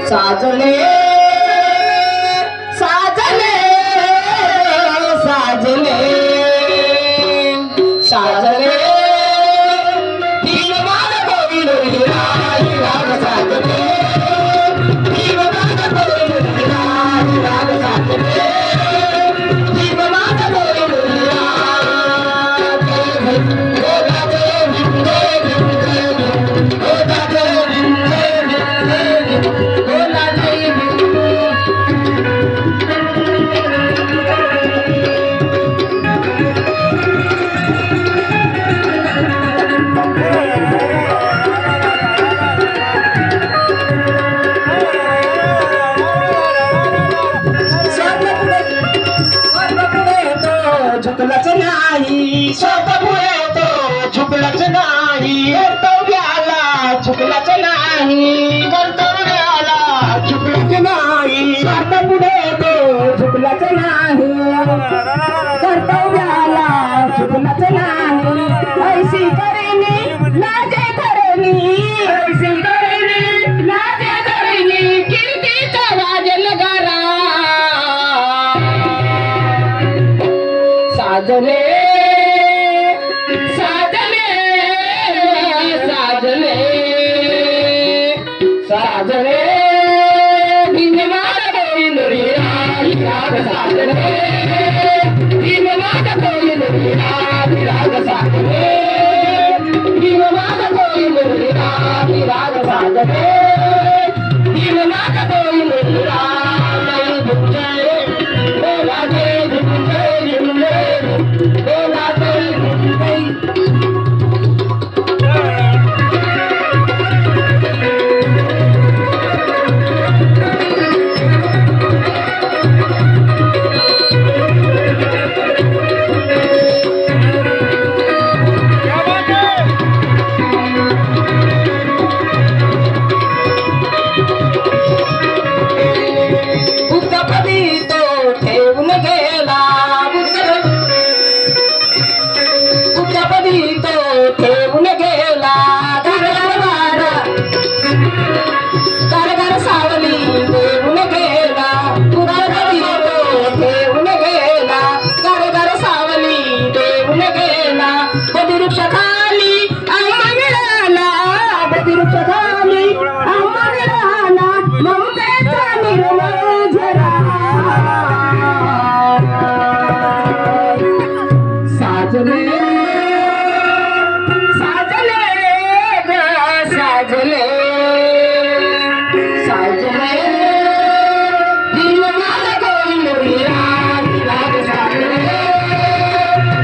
साजले साजले साजले साजले भीममान गोविंद राज राग साजले भीममान गोविंद राज राग साजले भीममान गोविंद राज गोला गोविंद गोला झुकलच नाही स्वतःपुढे तो झुकलच नाही कर्तव्याला झुकलच नाही कर्तव्याला झुकलच नाही स्वतःपुढे तो झुकलच नाही कर्तव्याला झुकलच नाही ऐसी करेनी लाजे धरेनी ऐसी करेनी लाजे धरेनी कीर्तीचा वाजल गारा साजले साजले साजले साजले भीममान गोविंद राग साजले भीममान गोविंद राग साजले भीममान गोविंद राग साजले भीममान गोविंद राग बोला दे ठेवून गेला घर सावली देऊन गेला ठेवून गेला घर सावली देऊन गेला बदिवृक्ष खाली आम्हा मिळाला बदिवृक्ष खाली आम्हा मिळाला ममतेचा निर्मळ झरा साजले साजले साजले भीममान गोविंद राग साजले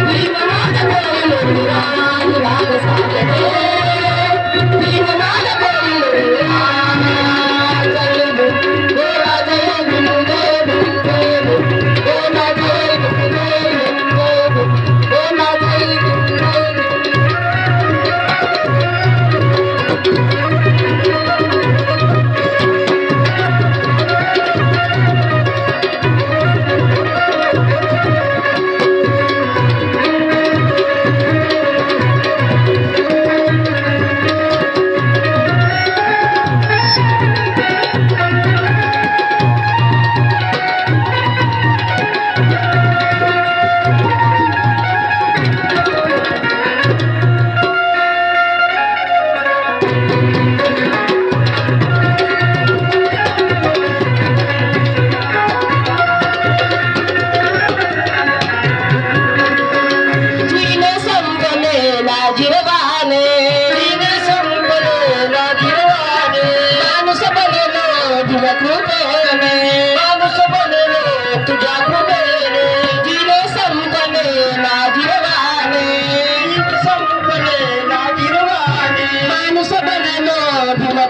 भीममान गोविंद राग साजले भीममान गोविंद राग गोला जय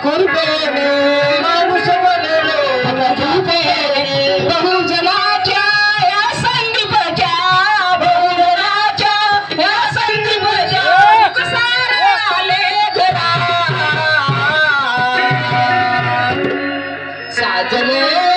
कृपेने माणूस बनलो कृपेने बहुजनाच्या या संदीपच्या बहुजनाच्या या संदीपच्या कसारे आले घरा साजले